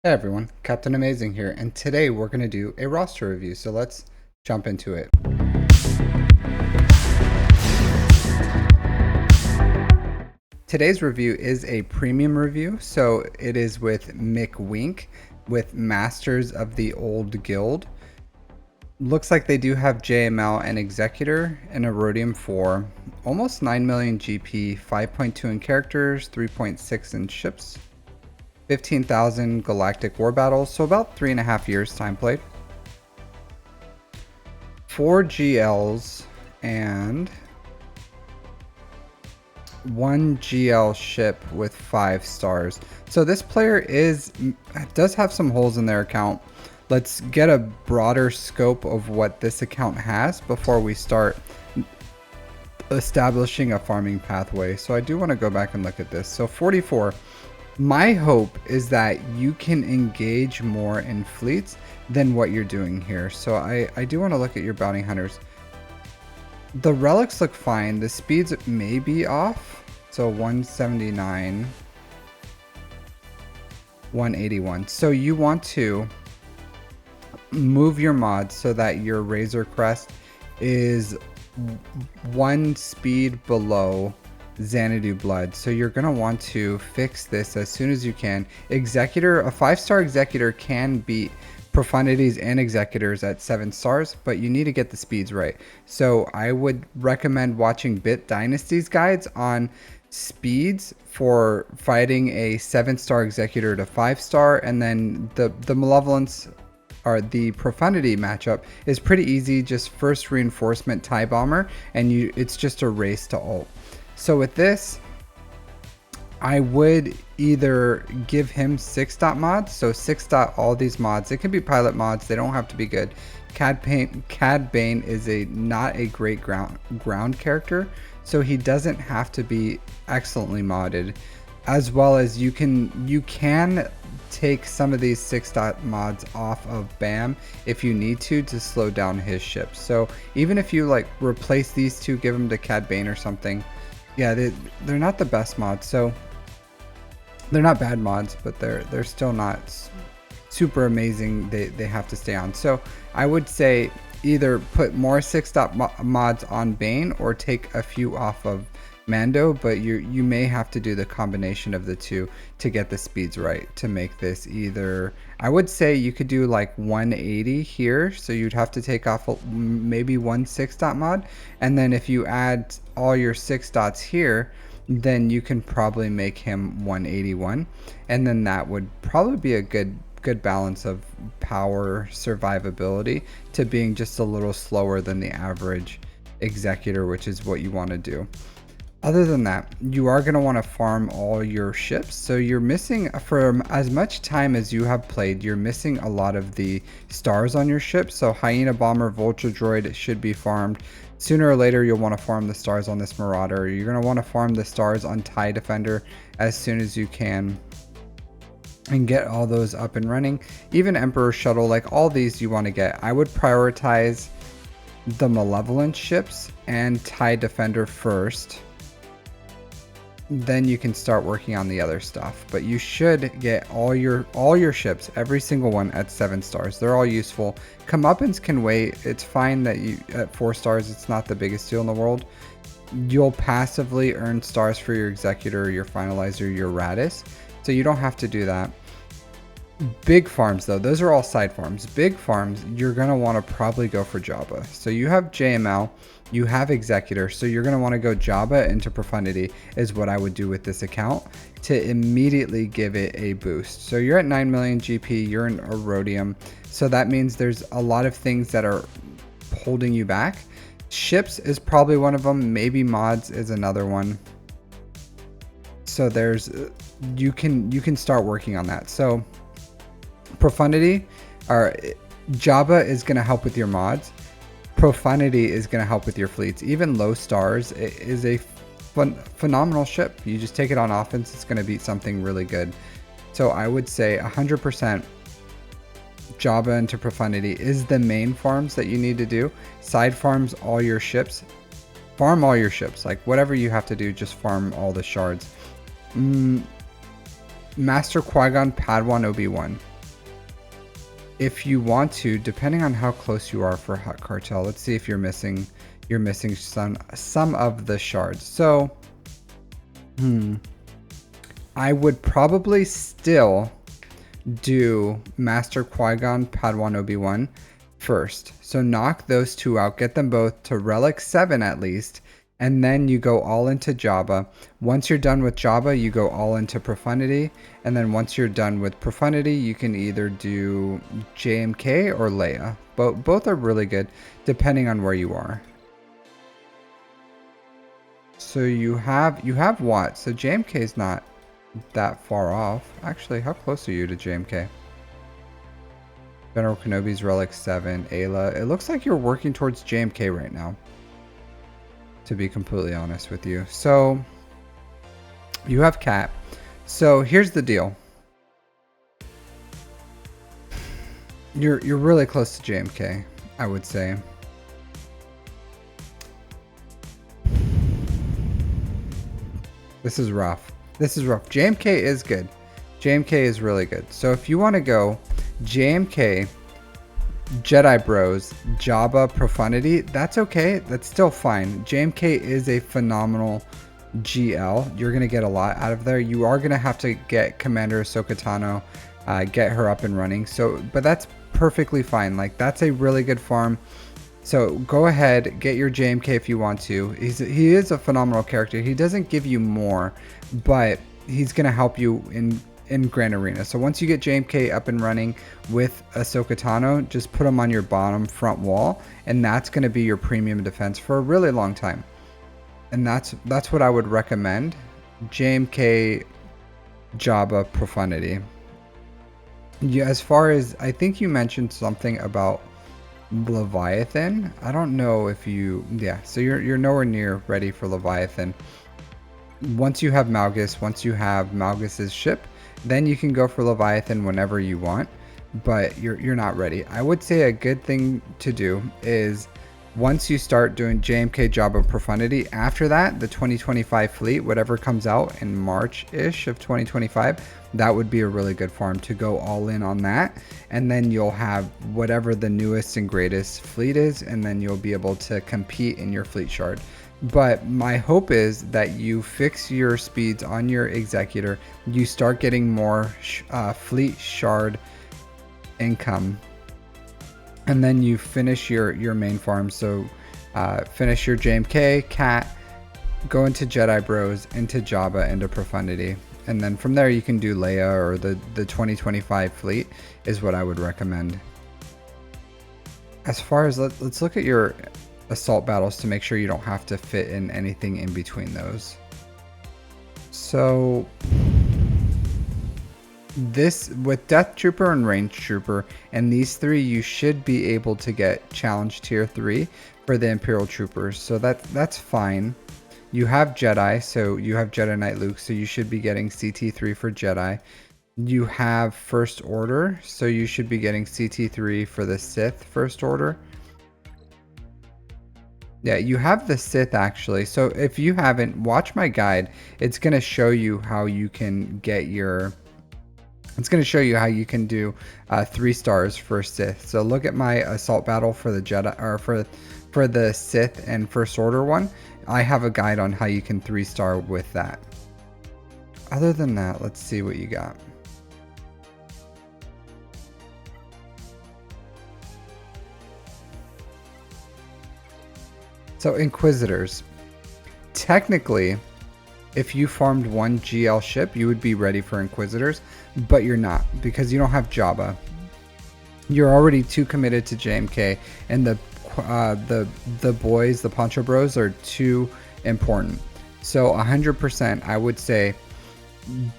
Hey everyone, Captain Amazing here, and today we're going to do a roster review, so let's jump into it. Today's review is a premium review, so it is with Mick Wink with Masters of the Old Guild. Looks like they do have JML and Executor and a Rhodium 4, almost 9 million GP, 5.2 in characters, 3.6 in ships, 15,000 galactic war battles, so about 3.5 years time played. 4 GLs and 1 GL ship with 5 stars. So this player does have some holes in their account. Let's get a broader scope of what this account has before we start establishing a farming pathway. So I do want to go back and look at this. So 44. My hope is that you can engage more in fleets than what you're doing here. So I do want to look at your bounty hunters. The relics look fine. The speeds may be off. So 179, 181. So you want to move your mods so that your Razor Crest is 1 speed below Xanadu Blood. So you're going to want to fix this as soon as you can. Executor, a 5-star Executor can beat Profundities and Executors at 7 stars, but you need to get the speeds right. So I would recommend watching Bit Dynasty's guides on speeds for fighting a 7-star Executor to 5-star, and then the Malevolence or the Profundity matchup is pretty easy. Just first reinforcement TIE Bomber, and it's just a race to ult. So with this, I would either give him 6-dot mods, so 6-dot all these mods. It can be pilot mods, they don't have to be good. Cad Bane is not a great ground character, so he doesn't have to be excellently modded. As well as you can take some of these 6-dot mods off of BAM if you need to slow down his ships. So even if you like replace these two, give them to Cad Bane or something. Yeah, they're not the best mods, so they're not bad mods, but they're still not super amazing. They have to stay on. So I would say either put more 6-dot mods on Bane or take a few off of Mando, but you may have to do the combination of the two to get the speeds right to make this either. I would say you could do like 180 here, so you'd have to take off maybe 1 6-dot mod, and then if you add all your 6 dots here, then you can probably make him 181, and then that would probably be a good balance of power survivability to being just a little slower than the average Executor, which is what you want to do. Other than that, you are going to want to farm all your ships. So you're missing, for as much time as you have played, you're missing a lot of the stars on your ship. So Hyena Bomber, Vulture Droid should be farmed. Sooner or later, you'll want to farm the stars on this Marauder. You're going to want to farm the stars on TIE Defender as soon as you can and get all those up and running. Even Emperor Shuttle, like all these you want to get. I would prioritize the Malevolent ships and TIE Defender first. Then you can start working on the other stuff, but you should get all your ships, every single one, at 7 stars. They're all useful. Comeuppance can wait. It's fine that you at 4 stars. It's not the biggest deal in the world. You'll passively earn stars for your Executor, your Finalizer, your Radis, so you don't have to do that. Big farms though, those are all side farms. Big farms, you're going to want to probably go for Jabba. So you have JML, you have Executor, so you're going to want to go Jabba into Profundity is what I would do with this account to immediately give it a boost. So you're at 9 million GP, you're in a Rhodium, so that means there's a lot of things that are holding you back. Ships is probably one of them, maybe mods is another one. So there's you can start working on that. So Profundity or Jabba is going to help with your mods. Profundity is going to help with your fleets. Even low stars is a phenomenal ship. You just take it on offense, it's going to beat something really good. So I would say 100% Jabba into Profundity is the main farms that you need to do. Side farms all your ships. Farm all your ships. Like whatever you have to do, just farm all the shards. Master Qui-Gon, Padawan, Obi-Wan. if you want to, depending on how close you are for Hut Cartel, let's see if you're missing some of the shards. So I would probably still do Master Qui-Gon, Padawan Obi-Wan first. So knock those two out, get them both to Relic 7 at least, and then you go all into Jabba. Once you're done with Jabba, you go all into Profundity, and then once you're done with Profundity, you can either do JMK or Leia. Both are really good, depending on where you are. So you have what? So JMK is not that far off. Actually, how close are you to JMK? General Kenobi's Relic 7, Ayla. It looks like you're working towards JMK right now, to be completely honest with you. So you have Cat. So here's the deal. You're really close to JMK, I would say. This is rough. This is rough. JMK is good. JMK is really good. So if you want to go JMK, Jedi Bros, Jabba, Profundity, that's okay. That's still fine. JMK is a phenomenal GL. You're going to get a lot out of there. You are going to have to get Commander Ahsoka Tano, get her up and running. So, but that's perfectly fine. Like, that's a really good farm. So go ahead, get your JMK if you want to. He is a phenomenal character. He doesn't give you more, but he's going to help you in Grand Arena. So once you get JMK up and running with Ahsoka Tano, just put him on your bottom front wall, and that's going to be your premium defense for a really long time. And that's what I would recommend. JMK, Jabba, Profundity. Yeah, as far as, I think you mentioned something about Leviathan. I don't know if you, yeah, so you're nowhere near ready for Leviathan. Once you have Malgus, once you have Malgus's ship, then you can go for Leviathan whenever you want, but you're not ready. I would say a good thing to do is once you start doing JMK, Jabba, Profundity, after that, the 2025 fleet, whatever comes out in March-ish of 2025, that would be a really good farm to go all in on that. And then you'll have whatever the newest and greatest fleet is, and then you'll be able to compete in your fleet shard. But my hope is that you fix your speeds on your Executor, you start getting more fleet shard income, and then you finish your main farm. So finish your JMK, Cat, go into Jedi Bros, into Jabba, into Profundity. And then from there you can do Leia or the 2025 fleet is what I would recommend. As far as, let's look at your assault battles to make sure you don't have to fit in anything in between those. So this, with Death Trooper and Range Trooper and these three, you should be able to get challenge tier 3 for the Imperial Troopers. So that's fine. You have Jedi, so you have Jedi Knight Luke, so you should be getting CT3 for Jedi. You have First Order, so you should be getting CT3 for the Sith First Order. Yeah, you have the Sith actually. So if you haven't, watch my guide. It's going to show you how you can get your... It's going to show you how you can do 3 stars for Sith. So look at my assault battle for the Jedi, or for the Sith and First Order one. I have a guide on how you can 3-star with that. Other than that, let's see what you got. So Inquisitors. Technically, if you farmed 1 GL ship, you would be ready for Inquisitors, but you're not, because you don't have Jabba. You're already too committed to JMK, and the boys, the Poncho Bros, are too important. So 100%, I would say,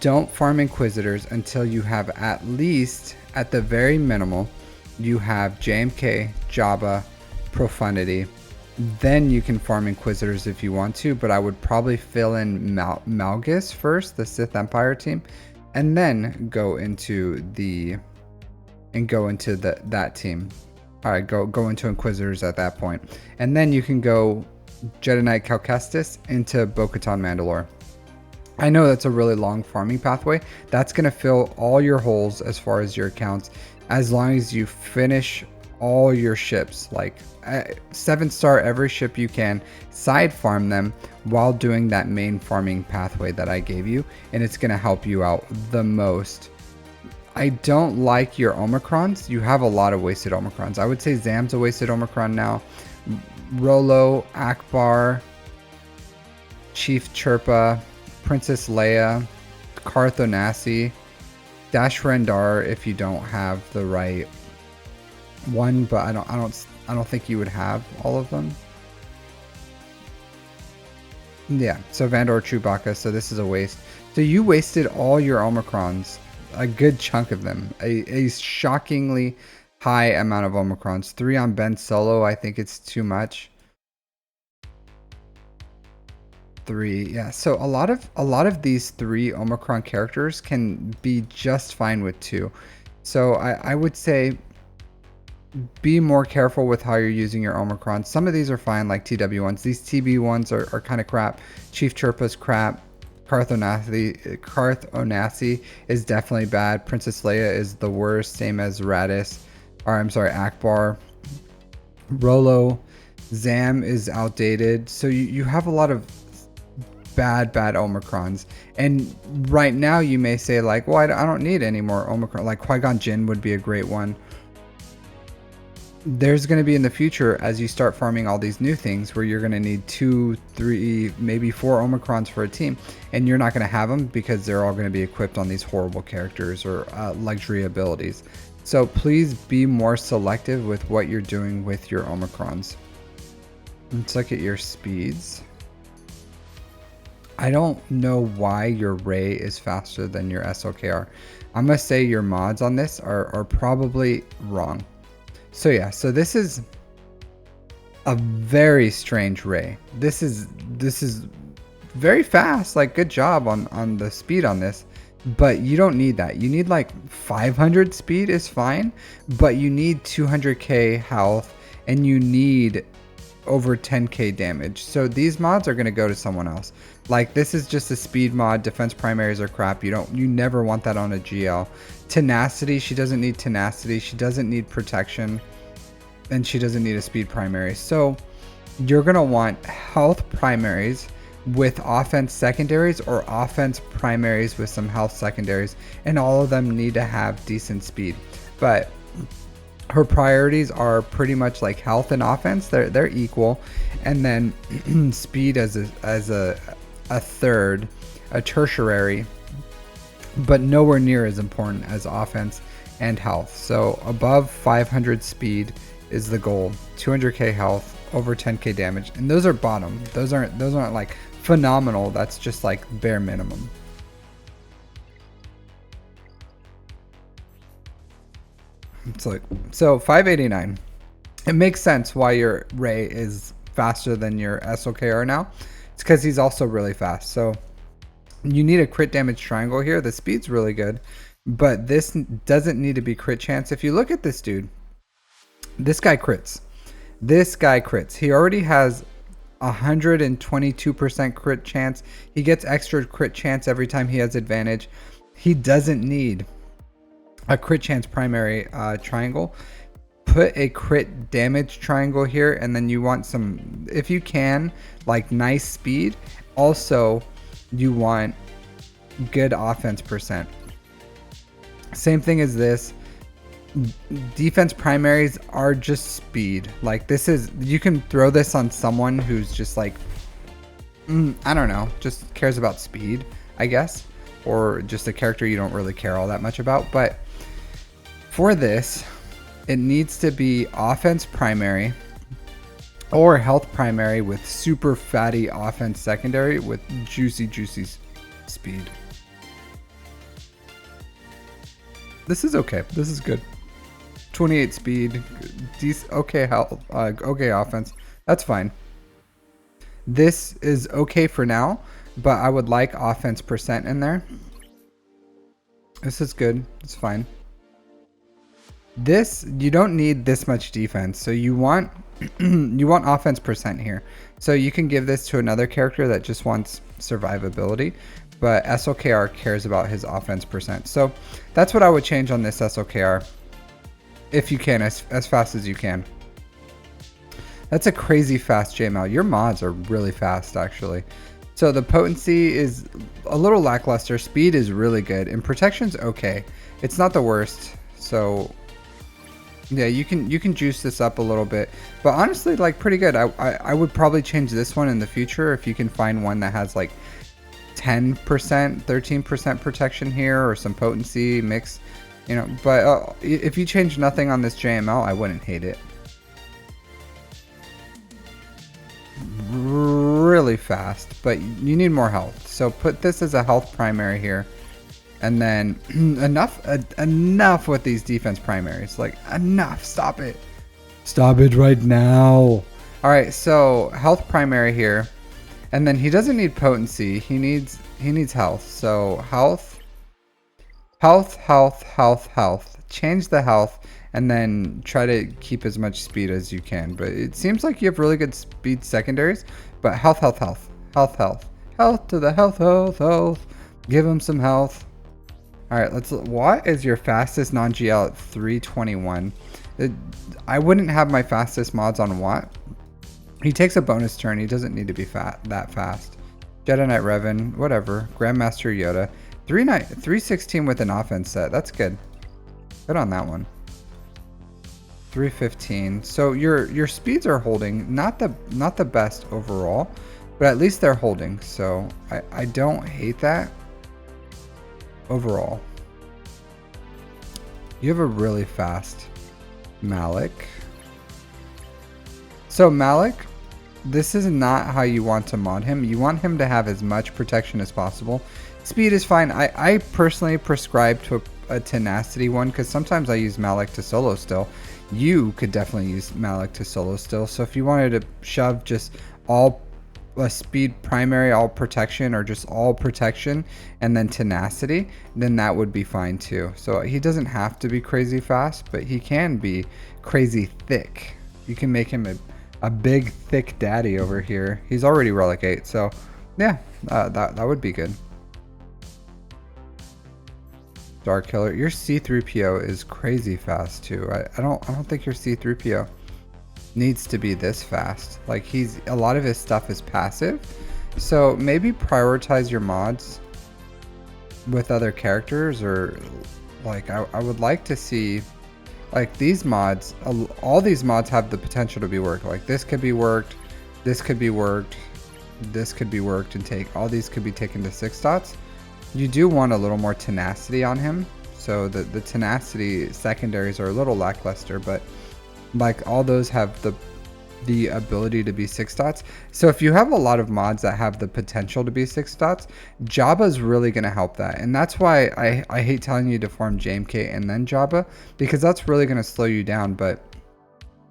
don't farm Inquisitors until you have at least, at the very minimal, you have JMK, Jabba, Profundity. Then you can farm Inquisitors if you want to, but I would probably fill in Malgus first, the Sith Empire team, and then go into that team. All right, go into Inquisitors at that point, and then you can go Jedi Knight Cal Kestis into Bo-Katan Mandalore. I know that's a really long farming pathway. That's going to fill all your holes as far as your accounts, as long as you finish all your ships, like 7-star every ship you can, side farm them while doing that main farming pathway that I gave you, and it's going to help you out the most. I don't like your Omicrons. You have a lot of wasted Omicrons. I would say Zam's a wasted Omicron now. Rolo, Akbar, Chief Chirpa, Princess Leia, Karthonasi, Dash Rendar if you don't have the right one, but I don't think you would have all of them. Yeah, so Vandor, Chewbacca, so this is a waste. So you wasted all your Omicrons, a good chunk of them, a shockingly high amount of Omicrons. 3 on Ben Solo, I think it's too much. 3, yeah. So a lot of these 3 Omicron characters can be just fine with 2. So I would say be more careful with how you're using your Omicron. Some of these are fine, like TW ones. These TB ones are kind of crap. Chief Chirpa's crap. Karthonasi is definitely bad. Princess Leia is the worst, same as Radis. Or I'm sorry, Akbar. Rolo. Zam is outdated. So you have a lot of bad Omicrons. And right now you may say like, well, I don't need any more Omicron. Like Qui-Gon Jinn would be a great one. There's going to be in the future, as you start farming all these new things, where you're going to need 2, 3, maybe 4 Omicrons for a team, and you're not going to have them because they're all going to be equipped on these horrible characters or luxury abilities. So please be more selective with what you're doing with your Omicrons. Let's look at your speeds. I don't know why your Ray is faster than your SOKR. I'm going to say your mods on this are probably wrong. So yeah, so this is a very strange Ray. This is very fast. Like, good job on the speed on this, but you don't need that. You need like 500 speed is fine, but you need 200k health and you need over 10k damage. So these mods are going to go to someone else. Like, this is just a speed mod. Defense primaries are crap. You never want that on a GL. Tenacity, she doesn't need tenacity. She doesn't need protection, and she doesn't need a speed primary. So you're going to want health primaries with offense secondaries, or offense primaries with some health secondaries, and all of them need to have decent speed. But her priorities are pretty much like health and offense. They're equal, and then speed as a third, a tertiary, but nowhere near as important as offense and health. So above 500 speed is the goal. 200k health, over 10k damage, and those are bottom. Those aren't like phenomenal. That's just like bare minimum. It's like, so 589. It makes sense why your Ray is faster than your SOKR now. It's because he's also really fast. So you need a crit damage triangle here. The speed's really good, but this doesn't need to be crit chance. If you look at this dude, this guy crits. This guy crits. He already has 122% crit chance. He gets extra crit chance every time he has advantage. He doesn't need a crit chance primary triangle. Put a crit damage triangle here, and then you want some, if you can, like nice speed. Also, you want good offense percent. Same thing as this. Defense primaries are just speed. Like, this is, you can throw this on someone who's just like, I don't know, just cares about speed, I guess, or just a character you don't really care all that much about. But for this, it needs to be offense primary or health primary with super fatty offense secondary with juicy speed. This is okay. This is good. 28 speed, okay health, okay offense. That's fine. This is okay for now, but I would like offense percent in there. This is good. It's fine. This, you don't need this much defense, so you want you want offense percent here. So you can give this to another character that just wants survivability, but SOKR cares about his offense percent. So that's what I would change on this SOKR, if you can, as fast as you can. That's a crazy fast JML. Your mods are really fast, actually. So the potency is a little lackluster. Speed is really good, and protection's okay. It's not the worst. So yeah, you can juice this up a little bit, but honestly, like, pretty good. I would probably change this one in the future if you can find one that has like 10%, 13% protection here, or some potency mix, you know. But if you change nothing on this JML, I wouldn't hate it. Really fast, but you need more health. So put this as a health primary here. And then enough with these defense primaries. Like, enough. Stop it. Stop it right now. All right, so health primary here. And then he doesn't need potency. He needs health. So health. Change the health, and then try to keep as much speed as you can. But it seems like you have really good speed secondaries. But health to the health. Give him some health. All right, what is your fastest non-GL at 321? I wouldn't have my fastest mods on Watt. He takes a bonus turn. He doesn't need to be that fast. Jedi Knight Revan, whatever. Grandmaster Yoda. 316 with an offense set. That's good. Good on that one. 315. So your speeds are holding. Not the best overall, but at least they're holding. So I don't hate that. Overall, you have a really fast Malik. So Malik, this is not how you want to mod him. You want him to have as much protection as possible. Speed is fine. I personally prescribe to a tenacity one, because sometimes I use Malik to solo still. You could definitely use Malik to solo still. So if you wanted to shove just all a speed primary, all protection, or just all protection and then tenacity, then that would be fine too. So he doesn't have to be crazy fast, but he can be crazy thick. You can make him a big thick daddy over here. He's already relic 8, so yeah, that would be good. Dark Killer, your C3PO is crazy fast too. I don't think your C3PO needs to be this fast. Like, a lot of his stuff is passive, so maybe prioritize your mods with other characters, or like I would like to see, like, these mods, all these mods have the potential to be worked. Like, this could be worked, this could be worked, this could be worked, and all these could be taken to 6 dots. You do want a little more tenacity on him, so the tenacity secondaries are a little lackluster, but like, all those have the ability to be 6 dots. So if you have a lot of mods that have the potential to be 6 dots, Jabba's really going to help that. And that's why I hate telling you to farm JMK and then Jabba, because that's really going to slow you down. But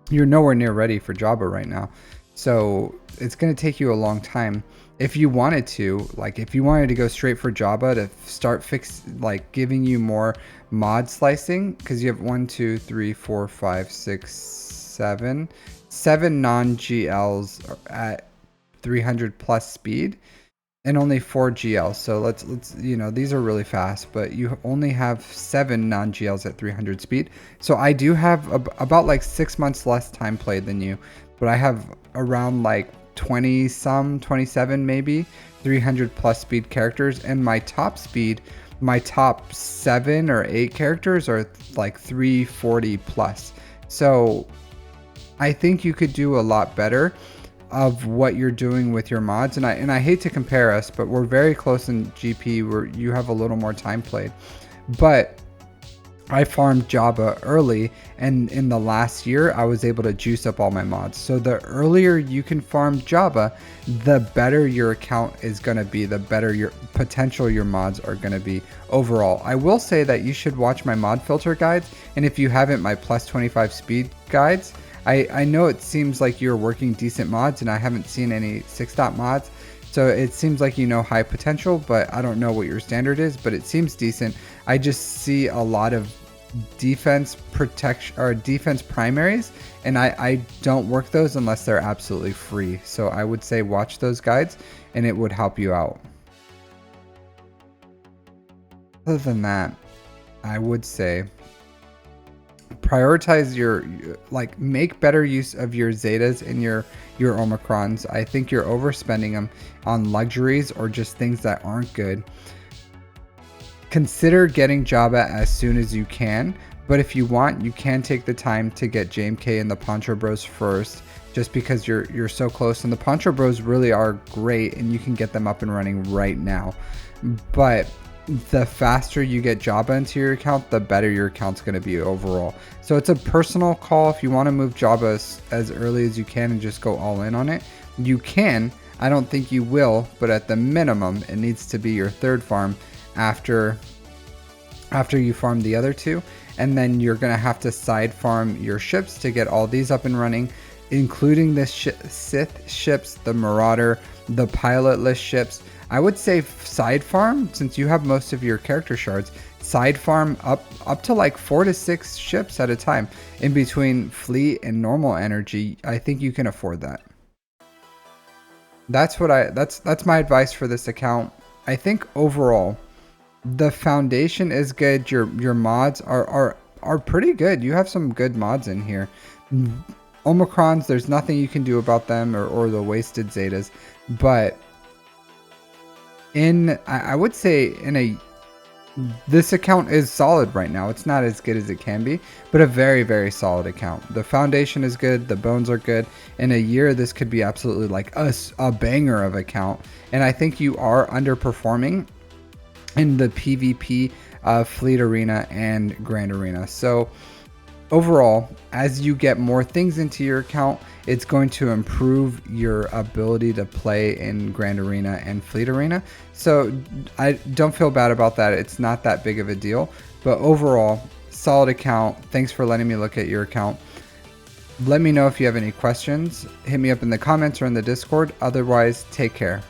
you're nowhere near ready for Jabba right now. So it's going to take you a long time. If you wanted to, like, if you wanted to go straight for Jabba to start giving you more mod slicing, because you have 1, 2, 3, 4, 5, 6, 7 non-GLs at 300 plus speed, and only 4 GLs. So let's you know, these are really fast, but you only have 7 non-GLs at 300 speed. So I do have about like 6 months less time played than you, but I have around like 27 maybe 300 plus speed characters, and my top 7 or 8 characters are like 340 plus. So I think you could do a lot better of what you're doing with your mods, and I hate to compare us, but we're very close in GP where you have a little more time played. But I farmed Jabba early, and in the last year I was able to juice up all my mods. So the earlier you can farm Jabba, the better your account is going to be, the better your mods are going to be overall. I will say that you should watch my mod filter guides, and if you haven't, my plus 25 speed guides. I know it seems like you're working decent mods, and I haven't seen any 6-dot mods, so it seems like you know high potential, but I don't know what your standard is, but it seems decent. I just see a lot of defense protection or defense primaries, and I don't work those unless they're absolutely free. So I would say watch those guides, and it would help you out. Other than that, I would say prioritize like make better use of your Zetas and your Omicrons. I think you're overspending them on luxuries or just things that aren't good. Consider getting Jabba as soon as you can, but if you want, you can take the time to get JMK and the Poncho Bros first, just because you're so close. And the Poncho Bros really are great, and you can get them up and running right now. But the faster you get Jabba into your account, the better your account's going to be overall. So it's a personal call. If you want to move Jabba as early as you can and just go all in on it, you can. I don't think you will, but at the minimum, it needs to be your third farm after you farm the other two, and then you're gonna have to side farm your ships to get all these up and running, including the Sith ships, the Marauder, the pilotless ships. I would say side farm, since you have most of your character shards, side farm up to like 4 to 6 ships at a time in between fleet and normal energy. I think you can afford that. That's my advice for this account. I think overall the foundation is good. Your mods are pretty good. You have some good mods in here. Omicrons, there's nothing you can do about them, or the wasted Zetas, but I would say this account is solid right now. It's not as good as it can be, but a very, very solid account. The foundation is good. The bones are good. In a year, this could be absolutely like a banger of account. And I think you are underperforming in the PvP Fleet Arena and Grand Arena. So overall, as you get more things into your account, it's going to improve your ability to play in Grand Arena and Fleet Arena. So I don't feel bad about that. It's not that big of a deal. But overall, solid account. Thanks for letting me look at your account. Let me know if you have any questions. Hit me up in the comments or in the Discord. Otherwise, take care.